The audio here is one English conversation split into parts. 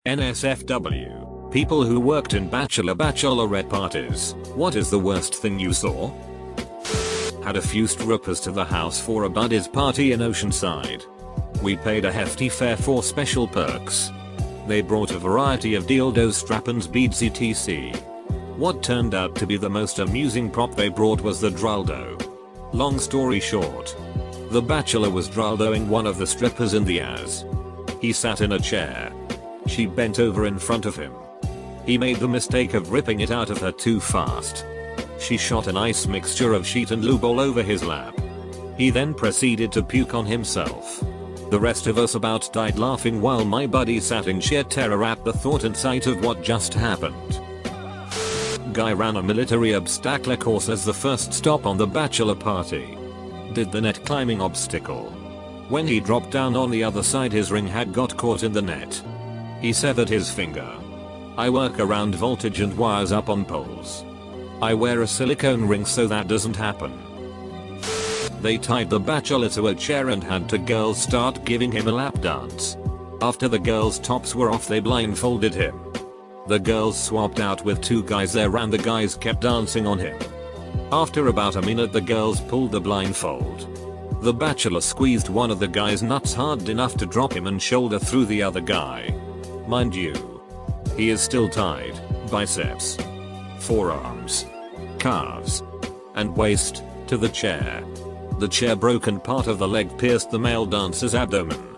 NSFW. People who worked in bachelorette parties. What is the worst thing you saw? Had a few strippers to the house for a buddy's party in Oceanside. We paid a hefty fare for special perks. They brought a variety of dildos, strap-ons, beads etc. What turned out to be the most amusing prop they brought was the draldo. Long story short, the bachelor was draldoing one of the strippers in the ass. He sat in a chair. She bent over in front of him. He made the mistake of ripping it out of her too fast. She shot a nice mixture of sheet and lube all over his lap. He then proceeded to puke on himself. The rest of us about died laughing while my buddy sat in sheer terror at the thought and sight of what just happened. Guy ran a military obstacle course as the first stop on the bachelor party. Did the net climbing obstacle. When he dropped down on the other side, his ring had got caught in the net. He severed his finger. I work around voltage and wires up on poles. I wear a silicone ring so that doesn't happen. They tied the bachelor to a chair and had two girls start giving him a lap dance. After the girls' tops were off, they blindfolded him. The girls swapped out with two guys there and the guys kept dancing on him. After about a minute, the girls pulled the blindfold. The bachelor squeezed one of the guys' nuts hard enough to drop him and shoulder through the other guy. Mind you, he is still tied, biceps, forearms, calves, and waist, to the chair. The chair broke and part of the leg pierced the male dancer's abdomen.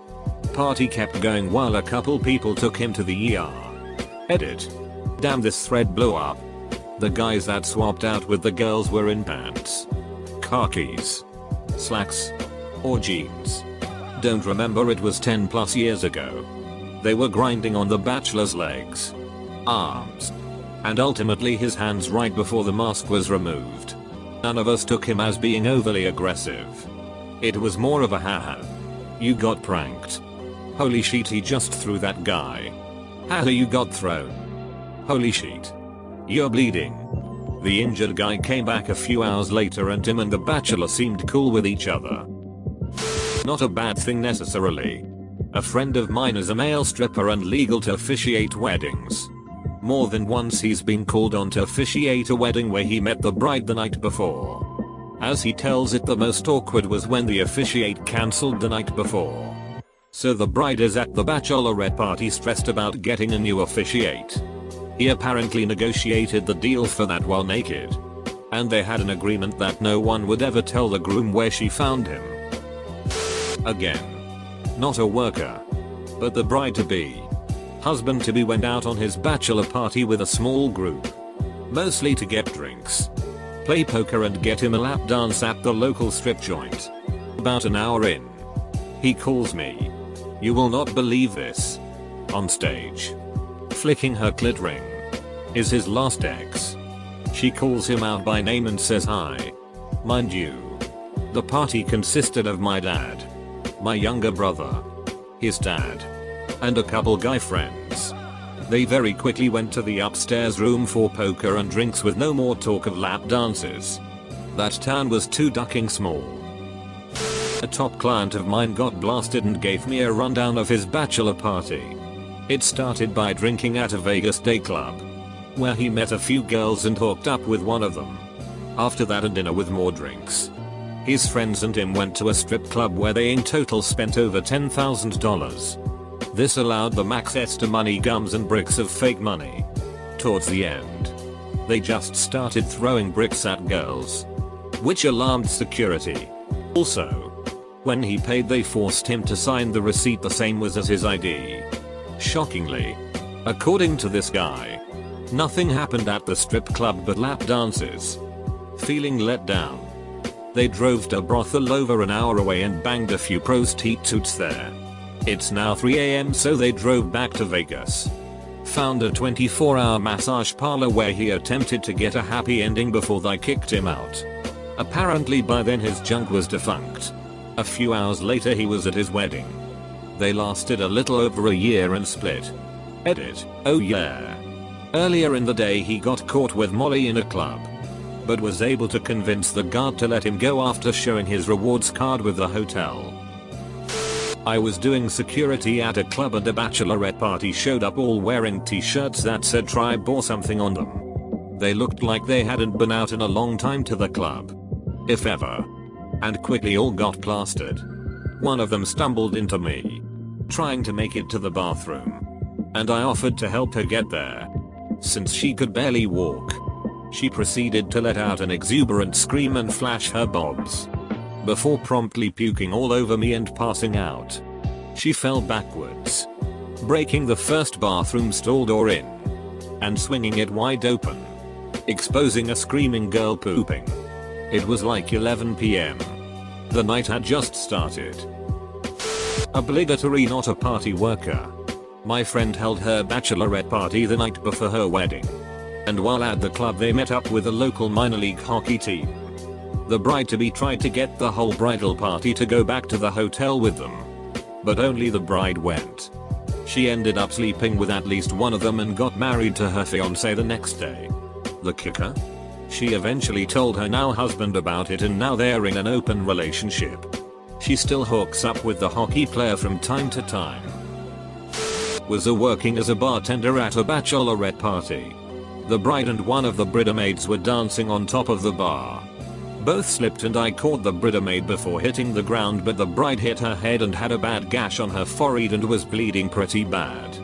Party kept going while a couple people took him to the ER. Edit. Damn, this thread blew up. The guys that swapped out with the girls were in pants, khakis, slacks, or jeans. Don't remember, it was 10 plus years ago. They were grinding on the bachelor's legs, arms, and ultimately his hands right before the mask was removed. None of us took him as being overly aggressive. It was more of a haha. You got pranked. Holy shit, he just threw that guy. Haha, you got thrown. Holy shit. You're bleeding. The injured guy came back a few hours later and him and the bachelor seemed cool with each other. Not a bad thing necessarily. A friend of mine is a male stripper and legal to officiate weddings. More than once he's been called on to officiate a wedding where he met the bride the night before. As he tells it, the most awkward was when the officiate cancelled the night before. So the bride is at the bachelorette party stressed about getting a new officiate. He apparently negotiated the deal for that while naked. And they had an agreement that no one would ever tell the groom where she found him. Again. Not a worker. But the bride-to-be. Husband-to-be went out on his bachelor party with a small group. Mostly to get drinks, play poker and get him a lap dance at the local strip joint. About an hour in, he calls me. You will not believe this. On stage. Flicking her clit ring. Is his last ex. She calls him out by name and says hi. Mind you, the party consisted of my dad, my younger brother, his dad, and a couple guy friends. They very quickly went to the upstairs room for poker and drinks with no more talk of lap dances. That town was too ducking small. A top client of mine got blasted and gave me a rundown of his bachelor party. It started by drinking at a Vegas day club, where he met a few girls and hooked up with one of them. After that, a dinner with more drinks. His friends and him went to a strip club where they in total spent over $10,000. This allowed them access to money, gums and bricks of fake money. Towards the end, they just started throwing bricks at girls, which alarmed security. Also, when he paid, they forced him to sign the receipt the same was as his ID. Shockingly, according to this guy, nothing happened at the strip club but lap dances. Feeling let down, they drove to a brothel over an hour away and banged a few prostitutes there. It's now 3 AM, so they drove back to Vegas. Found a 24-hour massage parlor where he attempted to get a happy ending before they kicked him out. Apparently by then his junk was defunct. A few hours later he was at his wedding. They lasted a little over a year and split. Edit. Oh yeah. Earlier in the day he got caught with Molly in a club, but was able to convince the guard to let him go after showing his rewards card with the hotel. I was doing security at a club and a bachelorette party showed up all wearing t-shirts that said tribe or something on them. They looked like they hadn't been out in a long time to the club, if ever, and quickly all got plastered. One of them stumbled into me, trying to make it to the bathroom, and I offered to help her get there. Since she could barely walk, she proceeded to let out an exuberant scream and flash her bobs, before promptly puking all over me and passing out. She fell backwards, breaking the first bathroom stall door in, and swinging it wide open, exposing a screaming girl pooping. It was like 11 PM. The night had just started. Obligatory not a party worker. My friend held her bachelorette party the night before her wedding, and while at the club they met up with a local minor league hockey team. The bride-to-be tried to get the whole bridal party to go back to the hotel with them, but only the bride went. She ended up sleeping with at least one of them and got married to her fiancé the next day. The kicker? She eventually told her now husband about it and now they're in an open relationship. She still hooks up with the hockey player from time to time. Was working as a bartender at a bachelorette party. The bride and one of the bridesmaids were dancing on top of the bar. Both slipped and I caught the bridesmaid before hitting the ground, but the bride hit her head and had a bad gash on her forehead and was bleeding pretty bad.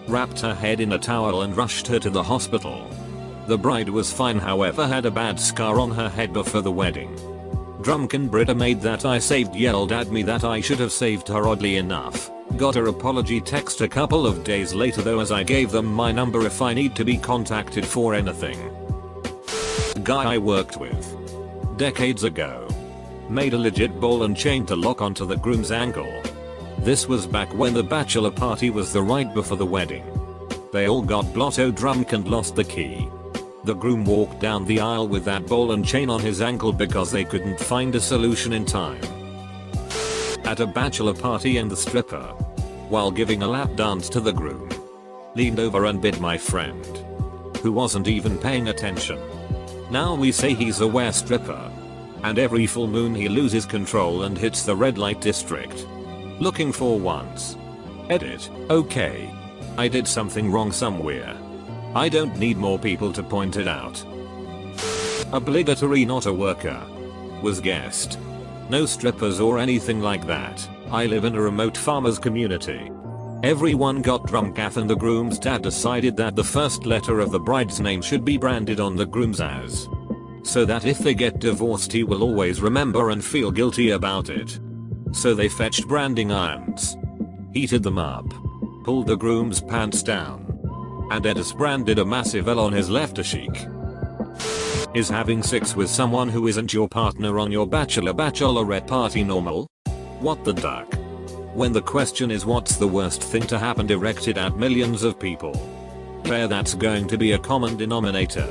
Wrapped her head in a towel and rushed her to the hospital. The bride was fine, however had a bad scar on her head before the wedding. Drunken bridesmaid that I saved yelled at me that I should have saved her, oddly enough. Got her apology text a couple of days later though, as I gave them my number if I need to be contacted for anything. Guy I worked with decades ago made a legit ball and chain to lock onto the groom's ankle. This was back when the bachelor party was the night before the wedding. They all got blotto drunk and lost the key. The groom walked down the aisle with that ball and chain on his ankle because they couldn't find a solution in time. At a bachelor party, and the stripper, while giving a lap dance to the groom, leaned over and bit my friend, who wasn't even paying attention. Now we say he's a wear stripper, and every full moon he loses control and hits the red light district. Looking for once. Edit. Okay. I did something wrong somewhere. I don't need more people to point it out. Obligatory not a worker. Was guest. No strippers or anything like that. I live in a remote farmers community. Everyone got drunk and the groom's dad decided that the first letter of the bride's name should be branded on the groom's as, so that if they get divorced he will always remember and feel guilty about it. So they fetched branding irons, heated them up, pulled the groom's pants down, and Edis branded a massive L on his left cheek. Is having sex with someone who isn't your partner on your bachelorette party normal? What the duck? When the question is what's the worst thing to happen directed at millions of people, that's going to be a common denominator.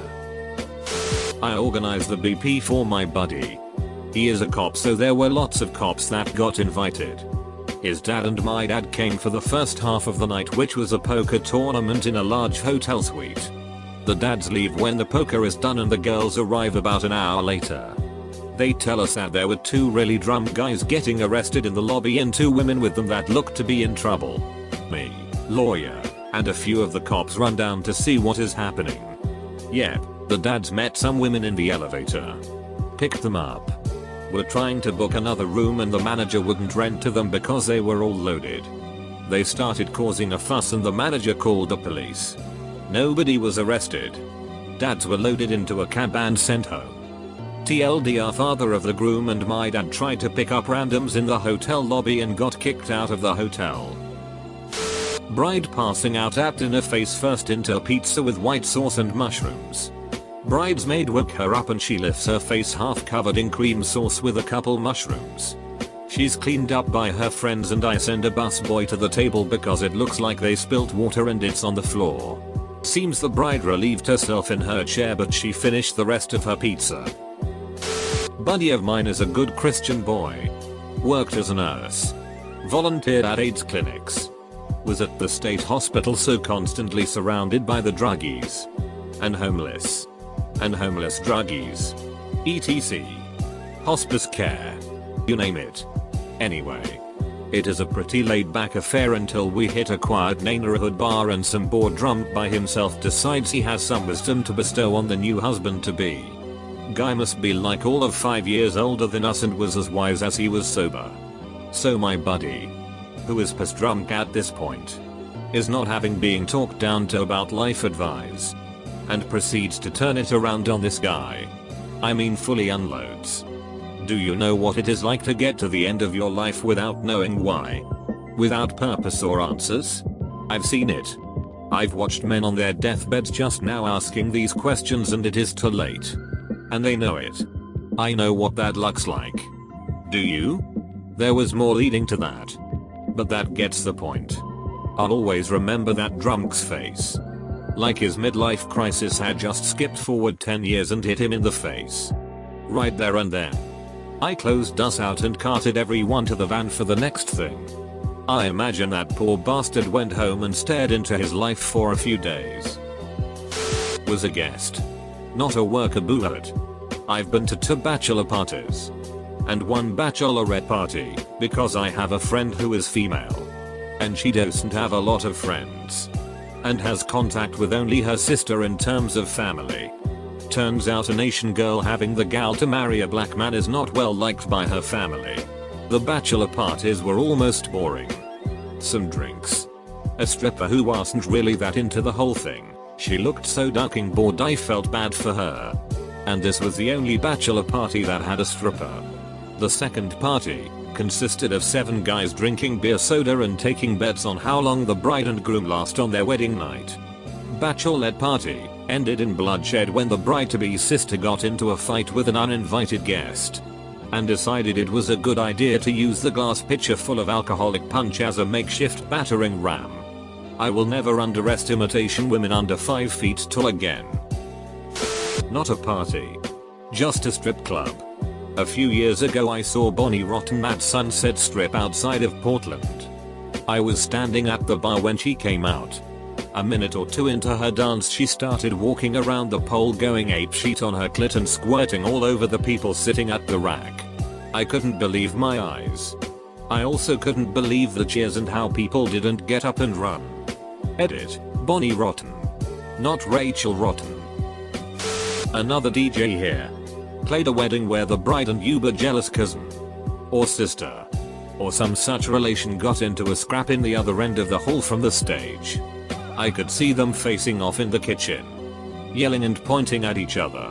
I organized the BP for my buddy. He is a cop, so there were lots of cops that got invited. His dad and my dad came for the first half of the night, which was a poker tournament in a large hotel suite. The dads leave when the poker is done and the girls arrive about an hour later. They tell us that there were two really drunk guys getting arrested in the lobby and two women with them that looked to be in trouble. Me, lawyer, and a few of the cops run down to see what is happening. Yep, the dads met some women in the elevator, picked them up, were trying to book another room and the manager wouldn't rent to them because they were all loaded. They started causing a fuss and the manager called the police. Nobody was arrested. Dads were loaded into a cab and sent home. TLDR, father of the groom and my dad tried to pick up randoms in the hotel lobby and got kicked out of the hotel. Bride passing out at dinner face first into a pizza with white sauce and mushrooms. Bridesmaid woke her up and she lifts her face half covered in cream sauce with a couple mushrooms. She's cleaned up by her friends and I send a busboy to the table because it looks like they spilt water and it's on the floor. Seems the bride relieved herself in her chair but she finished the rest of her pizza. Buddy of mine is a good Christian boy. Worked as a nurse. Volunteered at AIDS clinics. Was at the state hospital, so constantly surrounded by the druggies. And homeless. And homeless druggies. etc. Hospice care. You name it. Anyway. It is a pretty laid back affair until we hit a quiet neighborhood bar and some bored drunk by himself decides he has some wisdom to bestow on the new husband to be. Guy must be like all of 5 years older than us and was as wise as he was sober. So my buddy, who is pissed drunk at this point, is not having being talked down to about life advice, and proceeds to turn it around on this guy. I mean fully unloads. Do you know what it is like to get to the end of your life without knowing why? Without purpose or answers? I've seen it. I've watched men on their deathbeds just now asking these questions and it is too late. And they know it. I know what that looks like. Do you? There was more leading to that. But that gets the point. I'll always remember that drunk's face. Like his midlife crisis had just skipped forward 10 years and hit him in the face. Right there and then. I closed us out and carted everyone to the van for the next thing. I imagine that poor bastard went home and stared into his life for a few days. Was a guest. Not a worker bullet. I've been to 2 bachelor parties. And 1 bachelorette party, because I have a friend who is female. And she doesn't have a lot of friends. And has contact with only her sister in terms of family. Turns out an Asian girl having the gal to marry a black man is not well liked by her family. The bachelor parties were almost boring. Some drinks. A stripper who wasn't really that into the whole thing. She looked so ducking bored I felt bad for her. And this was the only bachelor party that had a stripper. The second party consisted of 7 guys drinking beer soda and taking bets on how long the bride and groom last on their wedding night. Bachelorette party ended in bloodshed when the bride-to-be's sister got into a fight with an uninvited guest. And decided it was a good idea to use the glass pitcher full of alcoholic punch as a makeshift battering ram. I will never underestimate Asian women under 5 feet tall again. Not a party. Just a strip club. A few years ago I saw Bonnie Rotten at Sunset Strip outside of Portland. I was standing at the bar when she came out. A minute or 2 into her dance she started walking around the pole going apeshit on her clit and squirting all over the people sitting at the rack. I couldn't believe my eyes. I also couldn't believe the cheers and how people didn't get up and run. Edit, Bonnie Rotten. Not Rachel Rotten. Another DJ here. Played a wedding where the bride and uber jealous cousin. Or sister. Or some such relation got into a scrap in the other end of the hall from the stage. I could see them facing off in the kitchen. Yelling and pointing at each other.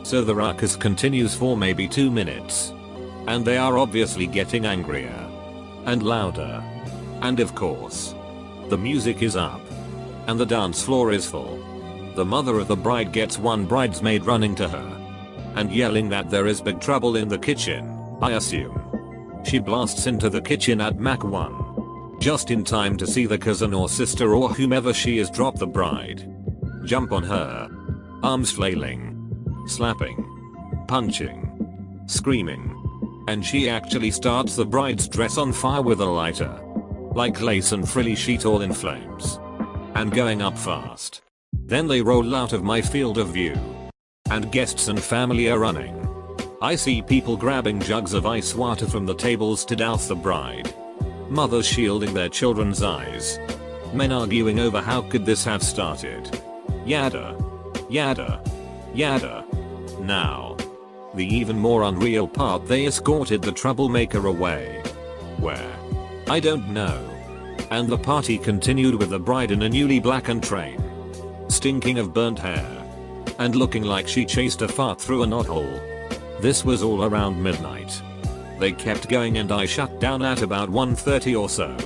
So the ruckus continues for maybe 2 minutes. And they are obviously getting angrier. And louder. And of course. The music is up. And the dance floor is full. The mother of the bride gets one bridesmaid running to her. And yelling that there is big trouble in the kitchen, I assume. She blasts into the kitchen at Mach 1. Just in time to see the cousin or sister or whomever she is drop the bride. Jump on her. Arms flailing. Slapping. Punching. Screaming. And she actually starts the bride's dress on fire with a lighter. Like lace and frilly sheet all in flames. And going up fast. Then they roll out of my field of view. And guests and family are running. I see people grabbing jugs of ice water from the tables to douse the bride. Mothers shielding their children's eyes. Men arguing over how could this have started. Yada. Yada. Yada. Now. The even more unreal part, they escorted the troublemaker away. Where? I don't know. And the party continued with the bride in a newly blackened train. Stinking of burnt hair. And looking like she chased a fart through a knothole. This was all around midnight. They kept going and I shut down at about 1:30 or so.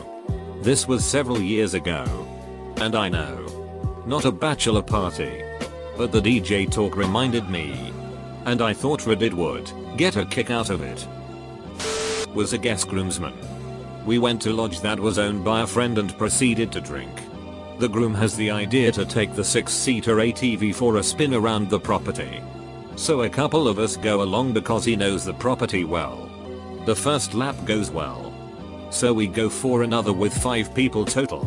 This was several years ago. And I know. Not a bachelor party. But the DJ talk reminded me. And I thought Reddit would get a kick out of it. Was a guest groomsman. We went to lodge that was owned by a friend and proceeded to drink. The groom has the idea to take the 6-seater ATV for a spin around the property. So a couple of us go along because he knows the property well. The first lap goes well. So we go for another with 5 people total.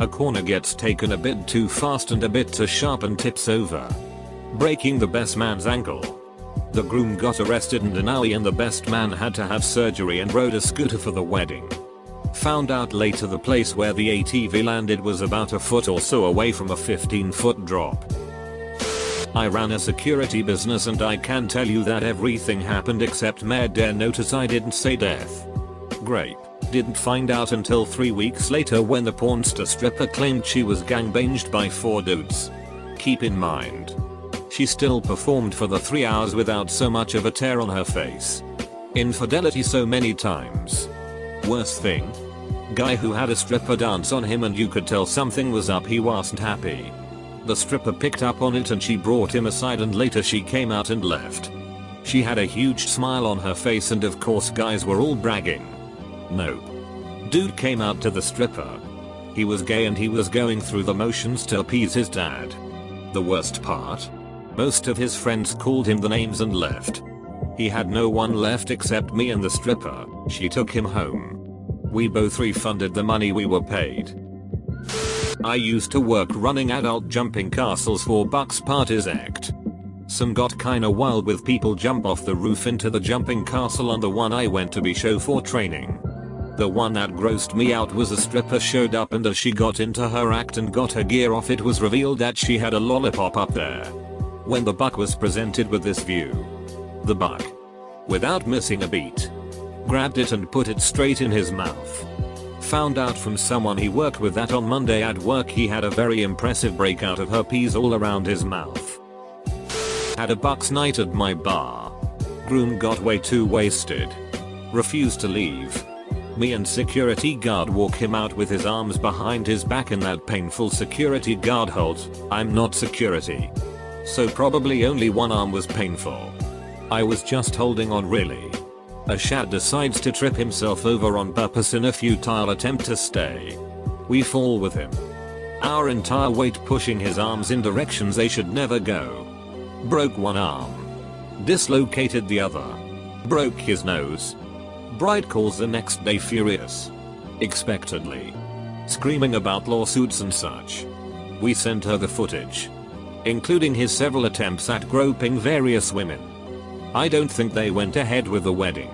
A corner gets taken a bit too fast and a bit too sharp and tips over. Breaking the best man's ankle. The groom got arrested and an alley and the best man had to have surgery and rode a scooter for the wedding. Found out later the place where the ATV landed was about a foot or so away from a 15-foot drop. I ran a security business and I can tell you that everything happened except murder. Notice I didn't say death. Great. Didn't find out until 3 weeks later when the pornster stripper claimed she was gangbanged by 4 dudes. Keep in mind, she still performed for the 3 hours without so much of a tear on her face. Infidelity so many times. Worst thing? Guy who had a stripper dance on him and you could tell something was up. He wasn't happy. The stripper picked up on it and she brought him aside and later she came out and left. She had a huge smile on her face and of course guys were all bragging. Nope. Dude came out to the stripper. He was gay and he was going through the motions to appease his dad. The worst part? Most of his friends called him the names and left. He had no one left except me and the stripper. She took him home. We both refunded the money we were paid. I used to work running adult jumping castles for Bucks Parties Act. Some got kinda wild with people jump off the roof into the jumping castle on the one I went to be show for training. The one that grossed me out was a stripper showed up and as she got into her act and got her gear off it was revealed that she had a lollipop up there. When the buck was presented with this view, the buck, without missing a beat, grabbed it and put it straight in his mouth. Found out from someone he worked with that on Monday at work he had a very impressive breakout of herpes all around his mouth. Had a bucks night at my bar. Groom got way too wasted. Refused to leave. Me and security guard walk him out with his arms behind his back in that painful security guard hold. I'm not security. So probably only one arm was painful. I was just holding on really. A Shad decides to trip himself over on purpose in a futile attempt to stay. We fall with him. Our entire weight pushing his arms in directions they should never go. Broke one arm. Dislocated the other. Broke his nose. Bride calls the next day furious. Expectedly. Screaming about lawsuits and such. We sent her the footage. Including his several attempts at groping various women. I don't think they went ahead with the wedding.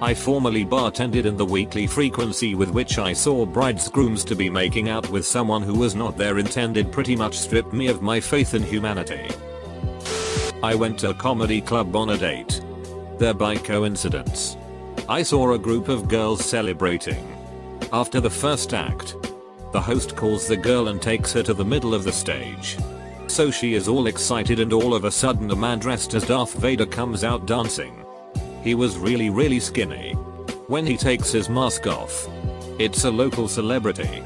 I formerly bartended in the weekly frequency with which I saw brides grooms to be making out with someone who was not their intended pretty much stripped me of my faith in humanity. I went to a comedy club on a date. There by coincidence. I saw a group of girls celebrating. After the first act, the host calls the girl and takes her to the middle of the stage. So she is all excited and all of a sudden a man dressed as Darth Vader comes out dancing. He was really skinny. When he takes his mask off, it's a local celebrity.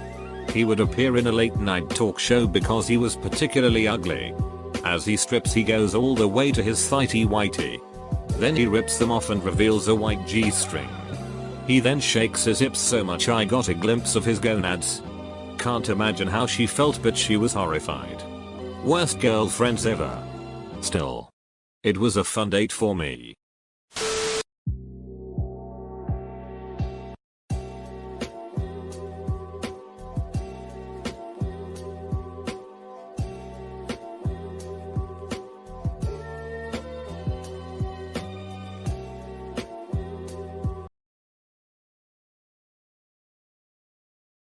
He would appear in a late night talk show because he was particularly ugly. As he strips he goes all the way to his thighty whitey. Then he rips them off and reveals a white G-string. He then shakes his hips so much I got a glimpse of his gonads. Can't imagine how she felt but she was horrified. Worst girlfriends ever. Still. It was a fun date for me.